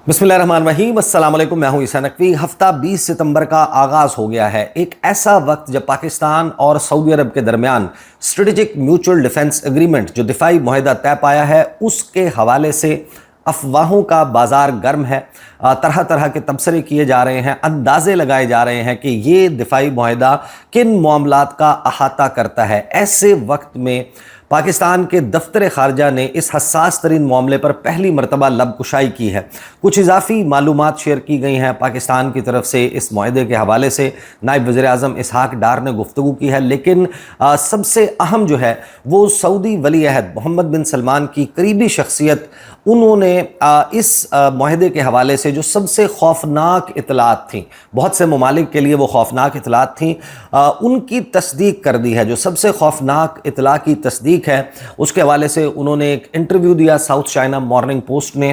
बिस्मिल्लाहिर्रहमानिर्रहीम, अस्सलाम वालेकुम। मैं हूं ईसा नकवी। हफ्ता 20 सितंबर का आगाज़ हो गया है। एक ऐसा वक्त जब पाकिस्तान और सऊदी अरब के दरमियान स्ट्रेटेजिक म्यूचुअल डिफेंस एग्रीमेंट जो दिफाई मुआहदा तय पाया है, उसके हवाले से अफवाहों का बाजार गर्म है। तरह तरह के तबसरे किए जा रहे हैं, अंदाजे लगाए जा रहे हैं कि ये दिफाई मुआहदा किन मामलात का अहाता करता है। ऐसे वक्त में पाकिस्तान के दफ्तर खारजा ने इस हसास तरीन मामले पर पहली मरतबा लब कुशाई की है। कुछ इजाफी मालूमात शेयर की गई हैं पाकिस्तान की तरफ से। इस मुआहदे के हवाले से नायब वज़ीर आज़म इसहाक डार ने गुफ्तगू की है, लेकिन सबसे अहम जो है वो सऊदी वली अहद मोहम्मद बिन सलमान की करीबी शख्सियत, उन्होंने इस मुआहदे के हवाले से जो सबसे खौफनाक इतलात थी, बहुत से ममालिक के लिए वो खौफनाक इतलात थी, उनकी तस्दीक कर दी है। जो सबसे खौफनाक इतला की तस्दीक है, उसके हवाले से उन्होंने एक इंटरव्यू दिया साउथ चाइना मॉर्निंग पोस्ट ने।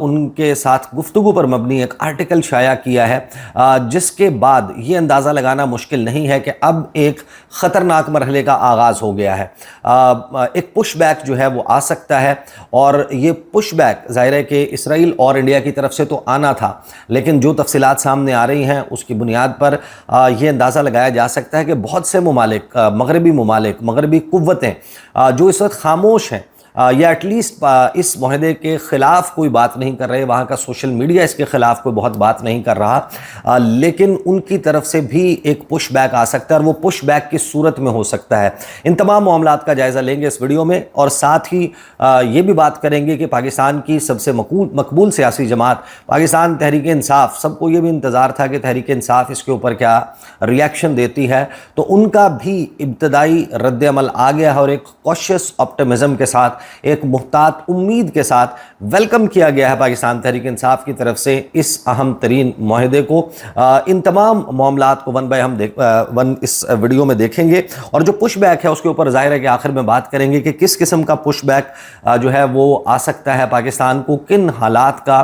उनके साथ गुफ्तगू पर मबनी एक आर्टिकल शाया किया है, जिसके बाद ये अंदाज़ा लगाना मुश्किल नहीं है कि अब एक ख़तरनाक मरहले का आगाज़ हो गया है। एक पुश बैक जो है वो आ सकता है, और ये पुश बैक ज़ाहिर है कि इसराइल और इंडिया की तरफ से तो आना था, लेकिन जो तफसीलात सामने आ रही हैं उसकी बुनियाद पर यह अंदाज़ा लगाया जा सकता है कि बहुत से ममालिक, मगरबी कुव्वतें जो इस वक्त खामोश हैं या एटलीस्ट इस मुआहदे के ख़िलाफ़ कोई बात नहीं कर रहे, वहाँ का सोशल मीडिया इसके ख़िलाफ़ कोई बहुत बात नहीं कर रहा, लेकिन उनकी तरफ से भी एक पुश बैक आ सकता है, और वो पुश बैक की सूरत में हो सकता है। इन तमाम मामलात का जायज़ा लेंगे इस वीडियो में, और साथ ही ये भी बात करेंगे कि पाकिस्तान की सबसे मकबूल सियासी जमात पाकिस्तान तहरीक इंसाफ, सबको ये भी इंतज़ार था कि तहरीक इंसाफ इसके ऊपर क्या रिएक्शन देती है, तो उनका भी इब्तदाई रद्द अमल आ गया है, और एक कॉशियस ऑप्टिमिज़म के साथ, एक मुहतात उम्मीद के साथ वेलकम किया गया है पाकिस्तान तहरीक इंसाफ की तरफ से इस अहम तरीन मुआहदे को। इन तमाम मामलात को वन बाय वन इस वीडियो में देखेंगे, और जो पुश बैक है उसके ऊपर ज़ाहिर है कि आखिर में बात करेंगे कि किस किस्म का पुश बैक जो है वो आ सकता है, पाकिस्तान को किन हालात का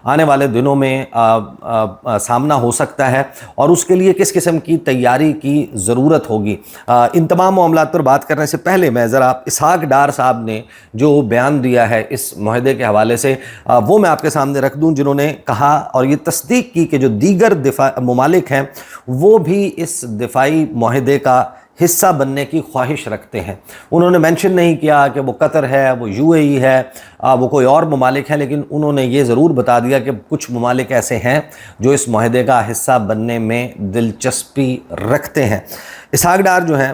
आने वाले दिनों में सामना हो सकता है, और उसके लिए किस किस्म की तैयारी की ज़रूरत होगी। इन तमाम मामलात पर बात करने से पहले मैं ज़रा इसहाक डार साहब ने जो बयान दिया है इस मुआहदे के हवाले से, वो मैं आपके सामने रख दूं, जिन्होंने कहा और ये तस्दीक की कि जो दीगर ममालिक हैं वो भी इस दिफाई मुआहदे का हिस्सा बनने की ख्वाहिश रखते हैं। उन्होंने मेंशन नहीं किया कि वो कतर है, वो यूएई है, वो कोई और ममालिक है, लेकिन उन्होंने ये ज़रूर बता दिया कि कुछ ममालिक ऐसे हैं जो इस मुआहदे का हिस्सा बनने में दिलचस्पी रखते हैं। इसहाक डार जो हैं,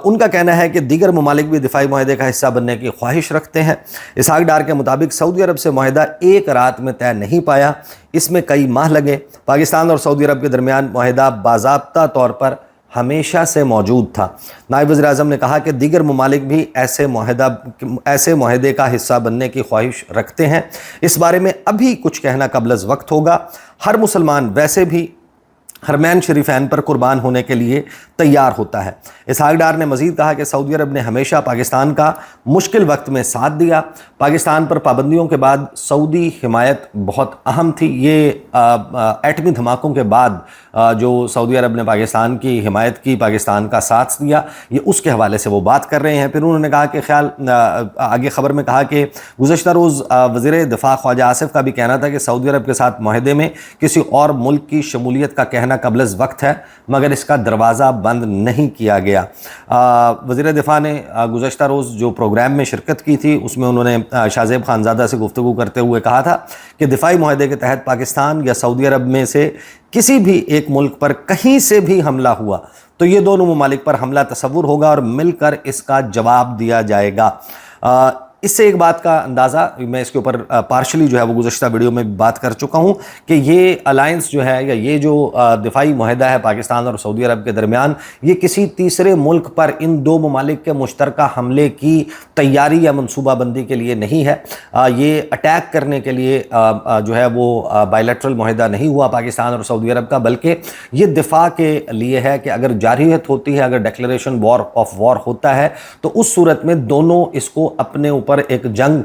उनका कहना है कि दीगर ममालिक भी दिफाई मुआहदे का हिस्सा बनने की ख्वाहिश रखते हैं। इसहाक डार के मुताबिक सऊदी अरब से मुआहदा एक रात में तय नहीं पाया, इसमें कई माह लगे। पाकिस्तान और सऊदी अरब के दरमियान मुआहदा बाज़ाब्ता तौर पर हमेशा से मौजूद था। नायब वज़ीर आज़म ने कहा कि दीगर ममालिक भी ऐसे मुआहदे का हिस्सा बनने की ख्वाहिश रखते हैं। इस बारे में अभी कुछ कहना क़ब्ल वक्त होगा। हर मुसलमान वैसे भी हरमैन शरीफैन पर कुर्बान होने के लिए तैयार होता है। इसहाक डार ने मज़ीद कहा कि सऊदी अरब ने हमेशा पाकिस्तान का मुश्किल वक्त में साथ दिया। पाकिस्तान पर पाबंदियों के बाद सऊदी हिमायत बहुत अहम थी। ये एटमी धमाकों के बाद जो सऊदी अरब ने पाकिस्तान की हिमायत की, पाकिस्तान का साथ दिया, ये उसके हवाले से वो बात कर रहे हैं। फिर उन्होंने कहा कि आगे ख़बर में कहा कि गुज़श्ता रोज़ वज़ीर दिफ़ा ख्वाजा आसिफ का भी कहना था कि सऊदी अरब के साथ मुआहदे में किसी और मुल्क की शमूलियत का कहना क़ब्ल वक्त है, मगर इसका दरवाज़ा बंद नहीं किया गया। वज़ीर दिफ़ा ने गुज़श्ता रोज़ जो प्रोग्राम में शिरकत की थी, उसमें उन्होंने शाहज़ेब खानज़ादा से गुफ्तगू करते हुए कहा था कि दिफाई मुआहदे के तहत पाकिस्तान या सऊदी अरब में से किसी भी एक मुल्क पर कहीं से भी हमला हुआ तो ये दोनों ममालिक पर हमला तस्वुर होगा और मिलकर इसका जवाब दिया जाएगा। इससे एक बात का अंदाज़ा मैं इसके ऊपर पार्शली जो है वो गुज़श्ता वीडियो में बात कर चुका हूँ कि ये अलायंस जो है, या ये जो दिफाई मुआहदा है पाकिस्तान और सऊदी अरब के दरमियान, ये किसी तीसरे मुल्क पर इन दो ममालिक के मुश्तरका हमले की तैयारी या मनसूबाबंदी के लिए नहीं है। ये अटैक करने के लिए जो है वो बायलैटरल मुआहदा नहीं हुआ पाकिस्तान और सऊदी अरब का, बल्कि ये दिफा के लिए है कि अगर जारियत होती है, अगर डिक्लेरेशन ऑफ वॉर होता है, तो उस सूरत में दोनों इसको अपने ऊपर एक जंग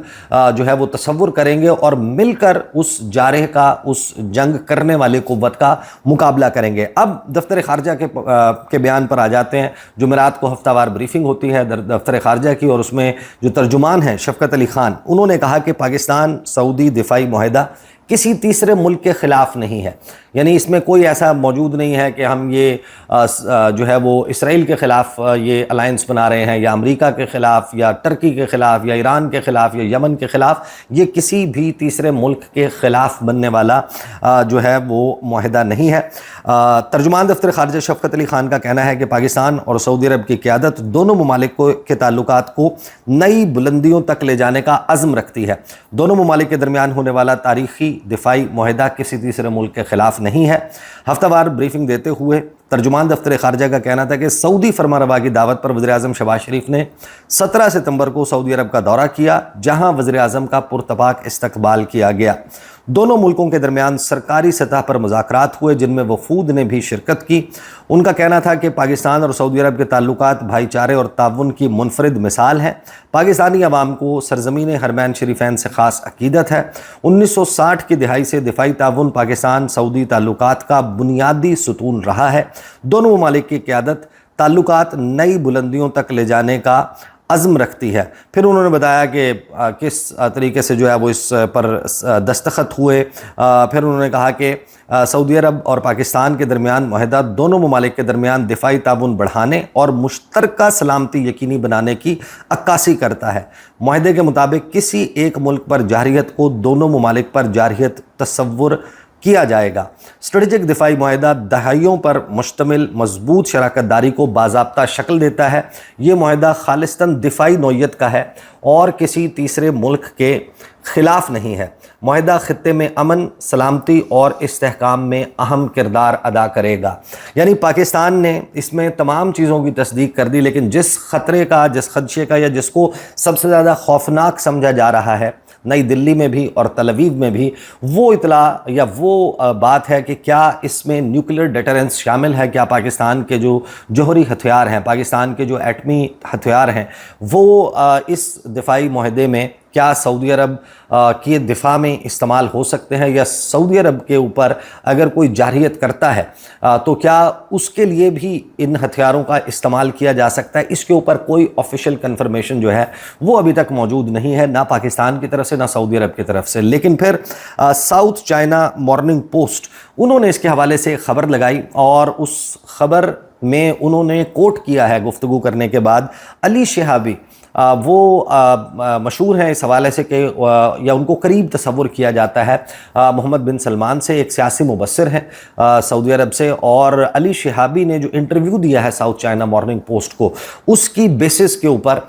जो है वो तस्वुर करेंगे और मिलकर उस जारह का, उस जंग करने वाली कुव्वत का मुकाबला करेंगे। अब दफ्तर खारजा के बयान पर आ जाते हैं। जुमेरात को हफ्तावार ब्रीफिंग होती है दफ्तर खारजा की, और उसमें जो तर्जुमान हैं शफकत अली खान, उन्होंने कहा कि पाकिस्तान सऊदी दिफाई मुआहदा किसी तीसरे मुल्क के ख़िलाफ़ नहीं है। यानी इसमें कोई ऐसा मौजूद नहीं है कि हम ये जो है वो इसराइल के ख़िलाफ़ ये अलायंस बना रहे हैं, या अमेरिका के ख़िलाफ़, या टर्की के ख़िलाफ़, या ईरान के ख़िलाफ़, या यमन के ख़िलाफ़। ये किसी भी तीसरे मुल्क के ख़िलाफ़ बनने वाला जो है वो मुआहदा नहीं है। तर्जुमान दफ्तर ख़ारिजा शफ़क़त अली ख़ान का कहना है कि पाकिस्तान और सऊदी अरब की क़यादत दोनों ममालिक के ताल्लुकात को नई बुलंदियों तक ले जाने का अज़्म रखती है। दोनों ममालिक के दरमियान होने वाला तारीख़ी दिफाई मुआहदा किसी तीसरे मुल्क के ख़िलाफ़ नहीं है। हफ्तावार ब्रीफिंग देते हुए तर्जुमान दफ्तर ख़ारिजा का कहना था कि सऊदी फरमानरवा की दावत पर वज़ीर-ए-आज़म शहबाज शरीफ ने 17 सितंबर को सऊदी अरब का दौरा किया, जहां वज़ीर-ए-आज़म का पुरतपाक इस्तकबाल किया गया। दोनों मुल्कों के दरमियान सरकारी सतह पर मुज़ाकरात हुए, जिनमें वफूद ने भी शिरकत की। उनका कहना था कि पाकिस्तान और सऊदी अरब के ताल्लुकात भाईचारे और ताउन की मुनफरिद मिसाल है। पाकिस्तानी अवाम को सरज़मीन हरमैन शरीफैन से ख़ास अक़ीदत है। 1960 की दिहाई से दिफाई ताउन पाकिस्तान सऊदी ताल्लुकात का बुनियादी सुतून रहा है। दोनों ममालिक की क़यादत ताल्लुकात नई बुलंदियों तक ले जाने का अज़्म रखती है। फिर उन्होंने बताया कि किस तरीके से जो है वो इस पर दस्तखत हुए। फिर उन्होंने कहा कि सऊदी अरब और पाकिस्तान के दरमियान मुआहदा दोनों ममालिक के दरमियान दिफाई ताउन बढ़ाने और मुश्तरका सलामती यकीनी बनाने की अक्कासी करता है। मुआहदे के मुताबिक किसी एक मुल्क पर जारहियत को दोनों ममालिक पर जारहियत तस्वुर किया जाएगा। स्ट्रेटेजिक दिफाई मुआहदा दहाइयों पर मुश्तमिल मजबूत शराकत दारी को बाज़ाब्ता शक्ल देता है। ये मुआहदा खालिस्तन दिफाई नौइयत का है और किसी तीसरे मुल्क के ख़िलाफ़ नहीं है। मुआहदा ख़ित्ते में अमन, सलामती और इस्तेहकाम में अहम किरदार अदा करेगा। यानी पाकिस्तान ने इसमें तमाम चीज़ों की तस्दीक कर दी, लेकिन जिस ख़तरे का, जिस खदशे का, या जिसको सबसे ज़्यादा खौफनाक समझा जा रहा है नई दिल्ली में भी और तल अवीव में भी, वो इतला या वो बात है कि क्या इसमें न्यूक्लियर डेटरेंस शामिल है। क्या पाकिस्तान के जो जौहरी हथियार हैं, पाकिस्तान के जो एटमी हथियार हैं, वो इस दिफाई मुआहदे में क्या सऊदी अरब के दिफा में इस्तेमाल हो सकते हैं, या सऊदी अरब के ऊपर अगर कोई जारहियत करता है तो क्या उसके लिए भी इन हथियारों का इस्तेमाल किया जा सकता है। इसके ऊपर कोई ऑफिशियल कंफर्मेशन जो है वो अभी तक मौजूद नहीं है, ना पाकिस्तान की तरफ से ना सऊदी अरब की तरफ से। लेकिन फिर साउथ चाइना मॉर्निंग पोस्ट उन्होंने इसके हवाले से खबर लगाई और उस खबर में उन्होंने कोट किया है गुफ्तगू करने के बाद अली शिहाबी। वो मशहूर हैं इस हवाले से कि या उनको करीब तस्वुर किया जाता है मोहम्मद बिन सलमान से, एक सियासी मुबस्सिर हैं सऊदी अरब से। और अली शिहाबी ने जो इंटरव्यू दिया है साउथ चाइना मॉर्निंग पोस्ट को, उसकी बेसिस के ऊपर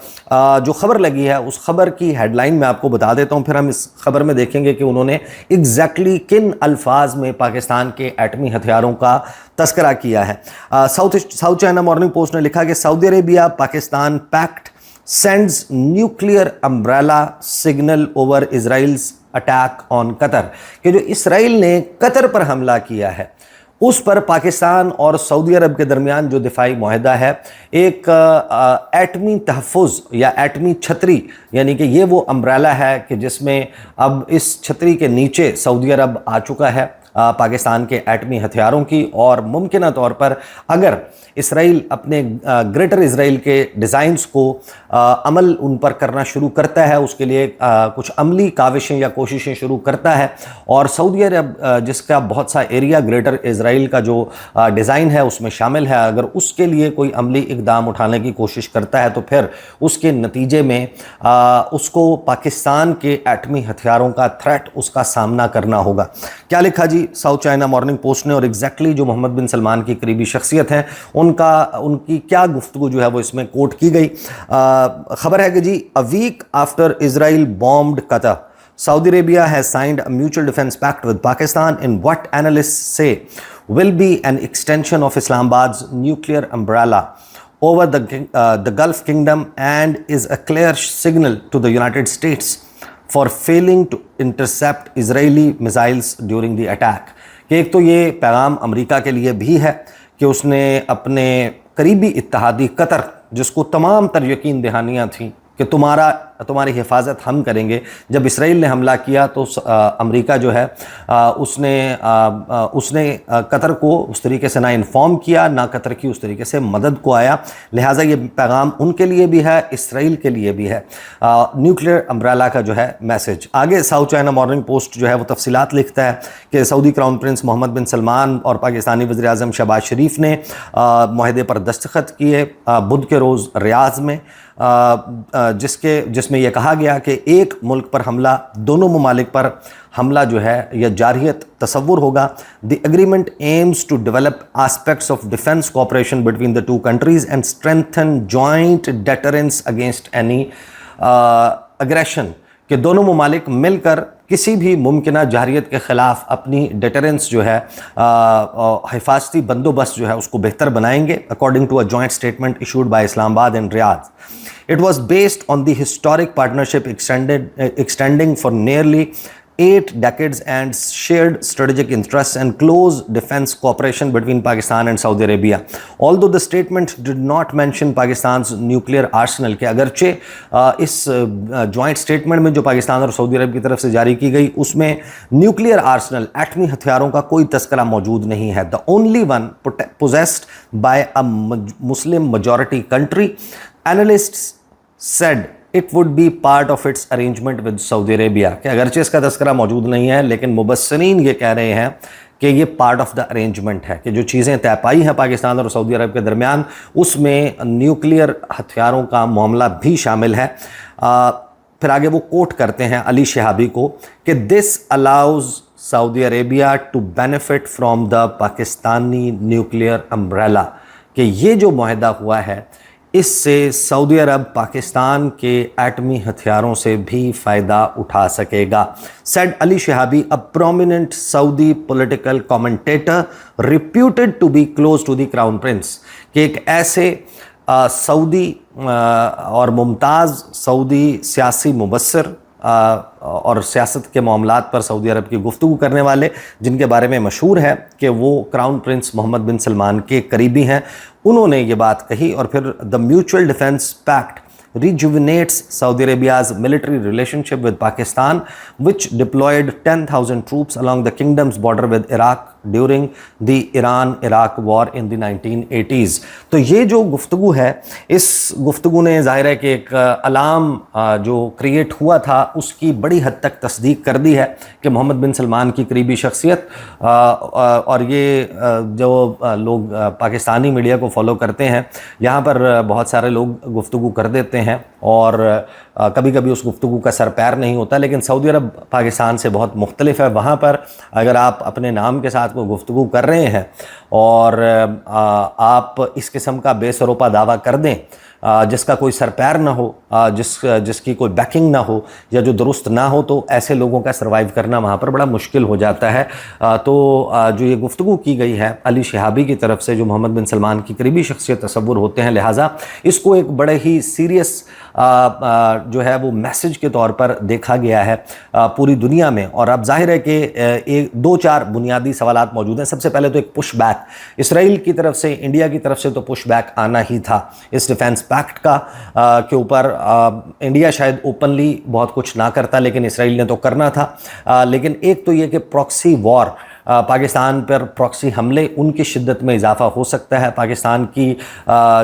जो खबर लगी है, उस खबर की हेडलाइन मैं आपको बता देता हूँ, फिर हम इस खबर में देखेंगे कि उन्होंने एग्जैक्टली किन अल्फाज में पाकिस्तान के एटमी हथियारों का तस्करा किया है। साउथ चाइना मॉर्निंग पोस्ट ने लिखा कि Saudi Arabia Pakistan pact sends nuclear umbrella signal over Israel's attack on Qatar। कि जो इसराइल ने कतर पर हमला किया है, उस पर पाकिस्तान और सऊदी अरब के दरमियान जो दिफाई मुआहदा है, एक एटमी तहफ़्फ़ुज़ या एटमी छतरी, यानी कि ये वो अम्ब्रेला है कि जिसमें अब इस छतरी के नीचे सऊदी अरब आ चुका है पाकिस्तान के एटमी हथियारों की। और मुमकिन तौर पर अगर इसराइल अपने ग्रेटर इसराइल के डिज़ाइंस को अमल उन पर करना शुरू करता है, उसके लिए कुछ अमली काविशें या कोशिशें शुरू करता है, और सऊदी अरब जिसका बहुत सा एरिया ग्रेटर इसराइल का जो डिज़ाइन है उसमें शामिल है, अगर उसके लिए कोई अमली इकदाम उठाने की कोशिश करता है तो फिर उसके नतीजे में उसको पाकिस्तान के एटमी हथियारों का थ्रेट, उसका सामना करना होगा। क्या लिखा जी साउथ चाइना मॉर्निंग पोस्ट ने, और एग्जैक्टली जो मोहम्मद बिन सलमान की करीबी शख्सियत हैं उनकी क्या गुफ्तगू जो है वो इसमें कोट की गई। खबर है कि जी a week after Israel bombed Qatar, Saudi Arabia has signed a mutual defense pact with Pakistan in what analysts say will be an extension of Islamabad's nuclear umbrella over the Gulf Kingdom and is a clear signal to the United States for failing to intercept Israeli missiles during the attack। कि एक तो ये पैगाम America के लिए भी है कि उसने अपने करीबी इत्तेहादी कतर, जिसको तमाम तर यकीन दहानियाँ थी कि तुम्हारा تمہاری حفاظت ہم کریں گے. جب اسرائیل نے حملہ کیا تو امریکہ جو ہے اس نے قطر کو اس طریقے سے نہ انفارم کیا، نہ قطر کی اس طریقے سے مدد کو آیا. لہٰذا یہ پیغام ان کے لیے بھی ہے، اسرائیل کے لیے بھی ہے، نیوکلیئر امبریلا کا جو ہے میسج. آگے ساؤتھ چائنا مارننگ پوسٹ جو ہے وہ تفصیلات لکھتا ہے کہ سعودی کراؤن پرنس محمد بن سلمان اور پاکستانی وزیر اعظم شہباز شریف نے معاہدے پر دستخط کیے بدھ کے روز ریاض میں، جس میں یہ کہا گیا کہ ایک ملک پر حملہ، دونوں ممالک پر حملہ جو ہے یا جارحیت تصور ہوگا. The agreement aims to develop aspects of defence cooperation between the two countries and strengthen joint deterrence against any aggression, کہ دونوں ممالک مل کر کسی بھی ممکنہ جارحیت کے خلاف اپنی ڈیٹرنس جو ہے، حفاظتی بندوبست جو ہے اس کو بہتر بنائیں گے. According to a joint statement issued by Islamabad and Riyadh. It was based on the historic partnership extending for nearly 8 decades and shared strategic interests and close defense cooperation between Pakistan and Saudi Arabia. Although the statement did not mention Pakistan's nuclear arsenal, کہ اگرچہ اس joint statement میں جو پاکستان اور سعودی عرب کی طرف سے جاری کی گئی اس میں نیوکلیئر آرسنل، ایٹمی ہتھیاروں کا کوئی تذکرہ موجود نہیں ہے. The only one possessed by a Muslim majority country. Analysts said it would be part of its arrangement with Saudi Arabia. کہ اگرچہ اس کا تذکرہ موجود نہیں ہے لیکن مبصرین یہ کہہ رہے ہیں کہ یہ پارٹ آف دا ارینجمنٹ ہے، کہ جو چیزیں طے پائی ہیں پاکستان اور سعودی عرب کے درمیان اس میں نیوکلیئر ہتھیاروں کا معاملہ بھی شامل ہے. پھر آگے وہ کوٹ کرتے ہیں علی شہابی کو کہ this allows Saudi Arabia to benefit from the Pakistani nuclear umbrella, کہ یہ جو معاہدہ ہوا ہے اس سے سعودی عرب پاکستان کے ایٹمی ہتھیاروں سے بھی فائدہ اٹھا سکے گا. Said Ali Shahabi, a prominent Saudi political commentator reputed to be close to the crown prince، کہ ایک ایسے سعودی اور ممتاز سعودی سیاسی مبصر اور سیاست کے معاملات پر سعودی عرب کی گفتگو کرنے والے جن کے بارے میں مشہور ہے کہ وہ کراؤن پرنس محمد بن سلمان کے قریبی ہیں، انہوں نے یہ بات کہی. اور پھر the mutual defence packet rejuvenates Saudi Arabia's military relationship with Pakistan, which deployed 10,000 troops along the kingdom's border with Iraq during the Iran-Iraq war in the 1980s. تو یہ جو گفتگو ہے، اس گفتگو نے ظاہر ہے کہ ایک الارم جو کریٹ ہوا تھا اس کی بڑی حد تک تصدیق کر دی ہے کہ محمد بن سلمان کی قریبی شخصیت، اور یہ جو لوگ پاکستانی میڈیا کو فالو کرتے ہیں یہاں پر بہت سارے لوگ گفتگو کر دیتے ہیں اور کبھی کبھی اس گفتگو کا سر پیر نہیں ہوتا. لیکن سعودی عرب پاکستان سے بہت مختلف ہے. وہاں پر اگر آپ اپنے نام کے ساتھ کوئی گفتگو کر رہے ہیں اور آپ اس قسم کا بے سروپا دعویٰ کر دیں جس کا کوئی سر پیر نہ ہو، جس کی کوئی بیکنگ نہ ہو یا جو درست نہ ہو، تو ایسے لوگوں کا سروائیو کرنا وہاں پر بڑا مشکل ہو جاتا ہے. تو جو یہ گفتگو کی گئی ہے علی شہابی کی طرف سے جو محمد بن سلمان کی قریبی شخصیت تصور ہوتے ہیں، لہٰذا اس کو ایک بڑے ہی سیریس جو ہے وہ میسج کے طور پر دیکھا گیا ہے پوری دنیا میں. اور اب ظاہر ہے کہ دو چار بنیادی سوالات موجود ہیں. سب سے پہلے تو ایک پش بیک اسرائیل کی طرف سے، انڈیا کی طرف سے تو پش بیک آنا ہی تھا اس ڈیفنس پیکٹ کا کے اوپر. انڈیا شاید اوپنلی بہت کچھ نہ کرتا لیکن اسرائیل نے تو کرنا تھا. لیکن ایک تو یہ کہ پراکسی وار، پاکستان پر پراکسی حملے، ان کی شدت میں اضافہ ہو سکتا ہے. پاکستان کی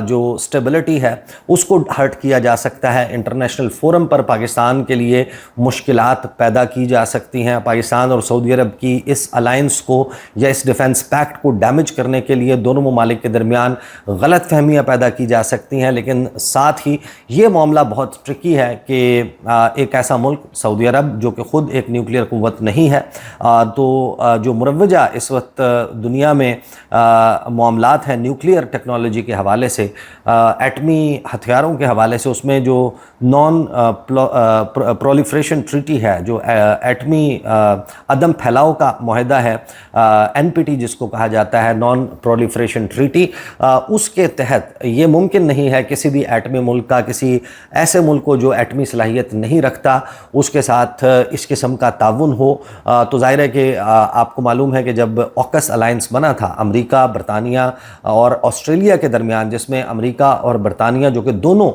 جو سٹیبلٹی ہے اس کو ہرٹ کیا جا سکتا ہے. انٹرنیشنل فورم پر پاکستان کے لیے مشکلات پیدا کی جا سکتی ہیں. پاکستان اور سعودی عرب کی اس الائنس کو یا اس ڈیفنس پیکٹ کو ڈیمیج کرنے کے لیے دونوں ممالک کے درمیان غلط فہمیاں پیدا کی جا سکتی ہیں. لیکن ساتھ ہی یہ معاملہ بہت ٹرکی ہے کہ ایک ایسا ملک سعودی عرب جو کہ خود ایک نیوکلیئر قوت نہیں ہے، تو جو مروجہ اس وقت دنیا میں معاملات ہیں نیوکلیئر ٹیکنالوجی کے حوالے سے، ایٹمی ہتھیاروں کے حوالے سے، اس میں جو نان پرولیفریشن ٹریٹی ہے، جو ایٹمی عدم پھیلاؤ کا معاہدہ ہے، NPT جس کو کہا جاتا ہے، نان پرولیفریشن ٹریٹی، اس کے تحت یہ ممکن نہیں ہے کسی بھی ایٹمی ملک کا، کسی ایسے ملک کو جو ایٹمی صلاحیت نہیں رکھتا اس کے ساتھ اس قسم کا تعاون ہو. تو ظاہر ہے کہ آپ کو معلوم मालूम है कि जब ऑकस अलायंस बना था अमेरिका, बरतानिया और ऑस्ट्रेलिया के दरमियान, जिसमें अमेरिका और बरतानिया जो कि दोनों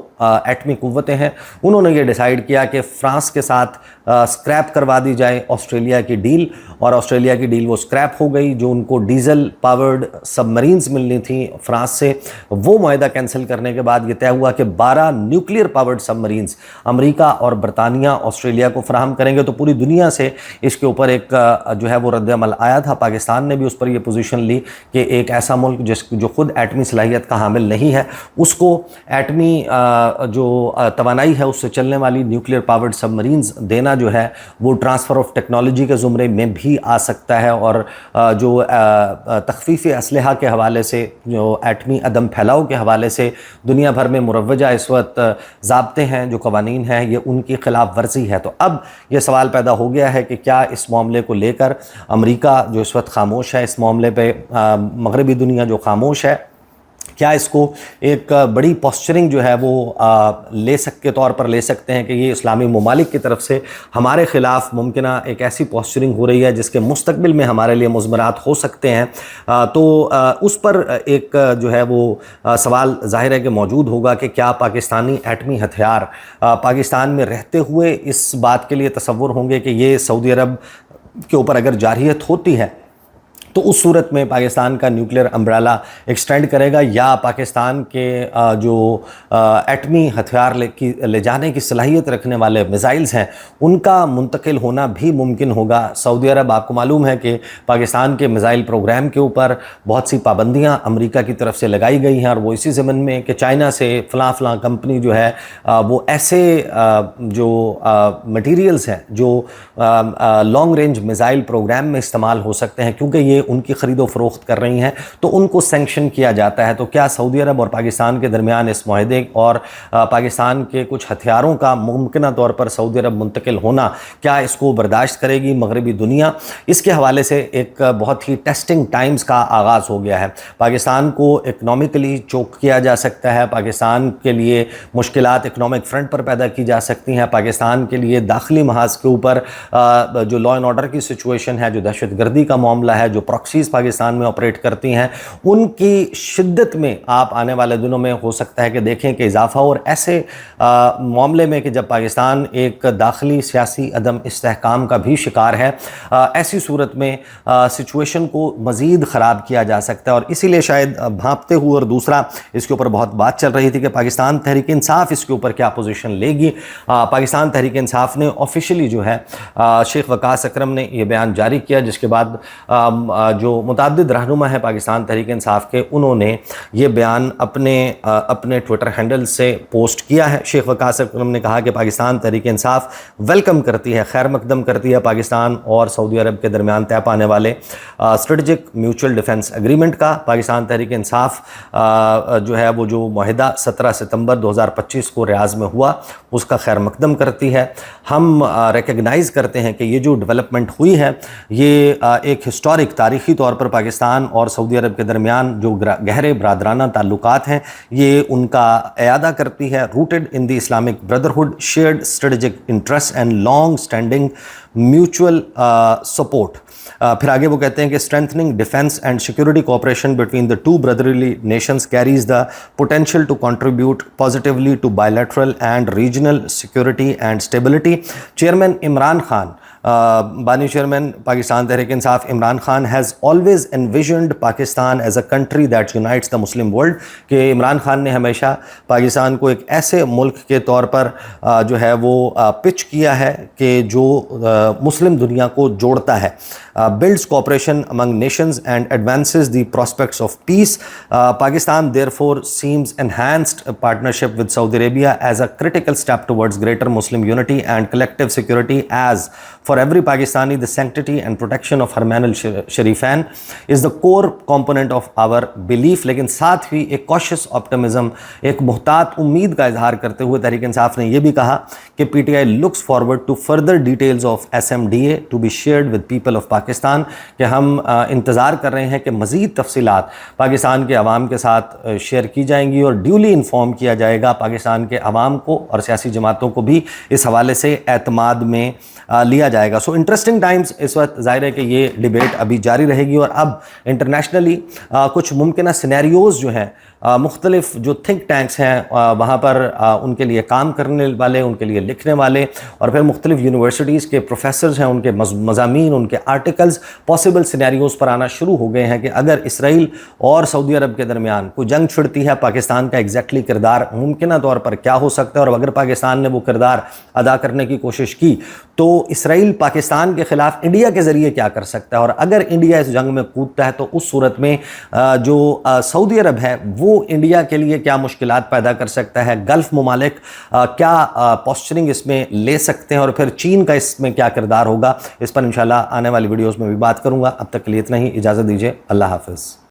एटमी कुव्वतें हैं, उन्होंने ये डिसाइड किया कि फ़्रांस के साथ स्क्रैप करवा दी जाए ऑस्ट्रेलिया की डील, और ऑस्ट्रेलिया की डील वो स्क्रैप हो गई। जो उनको डीजल पावर्ड सबमरीन्स मिलनी थी फ्रांस से, वो मुआहदा कैंसिल करने के बाद ये तय हुआ कि 12 न्यूक्लियर पावर्ड सबमरीन्स अमेरिका और बरतानिया ऑस्ट्रेलिया को फराहम करेंगे। तो पूरी दुनिया से इसके ऊपर एक जो है वो रद्द-ए-अमल आया था। पाकिस्तान ने भी उस पर ये पोजीशन ली कि एक ऐसा मुल्क जो खुद एटमी सलाहियत का हामिल नहीं है, उसको एटमी जो तवानाई है उससे चलने वाली न्यूक्लियर पावर्ड सबमरीन्स देना जो है वो ट्रांसफ़र ऑफ टेक्नोलॉजी के ज़ुमरे में भी आ सकता है। और जो तख़फ़ीफ़ असलहा के हवाले से, जो एटमी अदम फैलाव के हवाले से दुनिया भर में मुरव्वजा इस वक्त ज़ाब्ते हैं, जो कवानीन हैं, ये उनकी खिलाफ वर्जी है। तो अब ये सवाल पैदा हो गया है कि क्या इस मामले को लेकर अमेरिका जो इस वक्त खामोश है, इस मामले पे मगरबी दुनिया जो खामोश है, क्या इसको एक बड़ी पॉस्चरिंग जो है वो के तौर पर ले सकते हैं कि ये इस्लामी ममालिक की तरफ से हमारे ख़िलाफ़ मुमकिना एक ऐसी पॉस्चरिंग हो रही है जिसके मुस्तकबिल में हमारे लिए मुज़मरात हो सकते हैं। तो उस पर एक जो है वो सवाल ज़ाहिर है कि मौजूद होगा कि क्या पाकिस्तानी एटमी हथियार पाकिस्तान में रहते हुए इस बात के लिए तसव्वुर होंगे कि ये सऊदी अरब के ऊपर अगर जारहियत होती है तो उस सूरत में पाकिस्तान का न्यूक्लियर अम्ब्रेला एक्सटेंड करेगा, या पाकिस्तान के जो एटमी हथियार ले जाने की सलाहियत रखने वाले मिसाइल्स हैं उनका मुंतकिल होना भी मुमकिन होगा। सऊदी अरब, आपको मालूम है कि पाकिस्तान के मिसाइल प्रोग्राम के ऊपर बहुत सी पाबंदियां अमेरिका की तरफ से लगाई गई हैं, और वो इसी ज़मन में कि चाइना से फ़लाँ कंपनी जो है वो ऐसे जो मटीरियल्स हैं जो लॉन्ग रेंज मिसाइल प्रोग्राम में इस्तेमाल हो सकते हैं, क्योंकि ये उनकी ख़रीदो फ़रोख्त कर रही हैं, तो उनको सैंक्शन किया जाता है। तो क्या सऊदी अरब और पाकिस्तान के दरमियान इस मुआहदे और पाकिस्तान के कुछ हथियारों का मुमकिना तौर पर सऊदी अरब मुंतकिल होना, क्या इसको बर्दाश्त करेगी मगरबी दुनिया? इसके हवाले से एक बहुत ही टेस्टिंग टाइम्स का आगाज़ हो गया है। पाकिस्तान को इकनॉमिकली चोक किया जा सकता है, पाकिस्तान के लिए मुश्किलात इकनॉमिक फ्रंट पर पैदा की जा सकती हैं, पाकिस्तान के लिए दाखिली महाज के ऊपर जो लॉ एंड ऑर्डर की सिचुएशन है, जो दहशतगर्दी का मामला है, जो प्रॉक्सीज़ पाकिस्तान में ऑपरेट करती हैं, उनकी शिद्दत में आप आने वाले दिनों में हो सकता है कि देखें कि इजाफा। और ऐसे मामले में कि जब पाकिस्तान एक दाखिली सियासी अदम इस्तेहकाम का भी शिकार है, ऐसी सूरत में सिचुएशन को मज़ीद ख़राब किया जा सकता है। और इसीलिए शायद भांपते हुए, और दूसरा इसके ऊपर बहुत बात चल रही थी कि पाकिस्तान तहरीक इंसाफ इसके ऊपर क्या पोजीशन लेगी। पाकिस्तान तहरीक इंसाफ ने ऑफिशियली जो है शेख वकास अकरम ने यह बयान जारी किया, जिसके बाद जो मुतअद्दिद रहनुमा है पाकिस्तान तहरीक इंसाफ के, उन्होंने ये बयान अपने ट्विटर हैंडल से पोस्ट किया है। शेख वकास अकरम ने कहा कि पाकिस्तान तहरीक इंसाफ वेलकम करती है, खैर मकदम करती है पाकिस्तान और सऊदी अरब के दरमियान तय पाने वाले स्ट्रेटजिक म्यूचुअल डिफेंस एग्रीमेंट का। पाकिस्तान तहरीक इंसाफ जो है वो जो मुआहदा 17 सितंबर 2025 को रियाज में हुआ उसका खैर मकदम करती है। हम रिकग्नाइज़ करते हैं कि ये जो डेवलपमेंट हुई है ये एक हिस्टोरिक तारीख़ी तौर पर पाकिस्तान और सऊदी अरब के दरमियान जो गहरे बरादराना ताल्लुकात हैं ये उनका इयादा करती है। Rooted in the Islamic brotherhood, shared strategic interest and long standing mutual support. फिर आगे वो कहते हैं कि strengthening defence and security cooperation between the two brotherly nations carries the potential to contribute positively to bilateral and regional security and stability. Chairman Imran Khan, बानी chairman Pakistan Tehreek Insaf Imran Khan has always envisioned Pakistan as a country that unites the Muslim world, कि इमरान खान ने हमेशा पाकिस्तान को एक ऐसे मुल्क के तौर पर जो है वो पिच किया है कि जो मुस्लिम दुनिया को जोड़ता है। builds cooperation among nations and advances the prospects of peace. Pakistan therefore seems enhanced partnership with Saudi Arabia as a critical step towards greater Muslim unity and collective security, as for every Pakistani the sanctity and protection of Haramain al-Sharifain is the core component of our belief. लेकिन साथ ही एक cautious optimism, एक मुहतात उम्मीद का इजहार करते हुए तहरीक इंसाफ ने यह भी कहा कि PTI looks forward to further details of SMDA to be shared with people of Pakistan, कि हम इंतज़ार कर रहे हैं कि मज़ीद तफसीलात पाकिस्तान के अवाम के साथ शेयर की जाएंगी और ड्यूली इन्फॉर्म किया जाएगा पाकिस्तान के अवाम को और सियासी जमातों को भी इस हवाले से एतमाद में लिया جائے گا. سو انٹرسٹنگ ٹائمز اس وقت ظاہر ہے کہ یہ ڈیبیٹ ابھی جاری رہے گی, اور اب انٹرنیشنلی کچھ ممکنہ سینیریوز جو ہیں مختلف جو تھنک ٹینکس ہیں وہاں پر ان کے لیے کام کرنے والے, ان کے لیے لکھنے والے, اور پھر مختلف یونیورسٹیز کے پروفیسرز ہیں, ان کے مضامین, ان کے آرٹیکلز پاسبل سینیریوز پر آنا شروع ہو گئے ہیں کہ اگر اسرائیل اور سعودی عرب کے درمیان کوئی جنگ چھڑتی ہے, پاکستان کا ایگزیکٹلی کردار ممکنہ طور پر کیا ہو سکتا ہے, اور اگر پاکستان نے وہ کردار ادا کرنے کی کوشش کی تو اسرائیل پاکستان کے خلاف انڈیا کے ذریعے کیا کر سکتا ہے, اور اگر انڈیا اس جنگ میں کودتا ہے تو اس صورت میں جو سعودی عرب ہے وہ انڈیا کے لیے کیا مشکلات پیدا کر سکتا ہے, گلف ممالک کیا پوسچرنگ اس میں لے سکتے ہیں, اور پھر چین کا اس میں کیا کردار ہوگا. اس پر انشاءاللہ آنے والی ویڈیوز میں بھی بات کروں گا. اب تک کے لیے اتنا ہی, اجازت دیجیے, اللہ حافظ.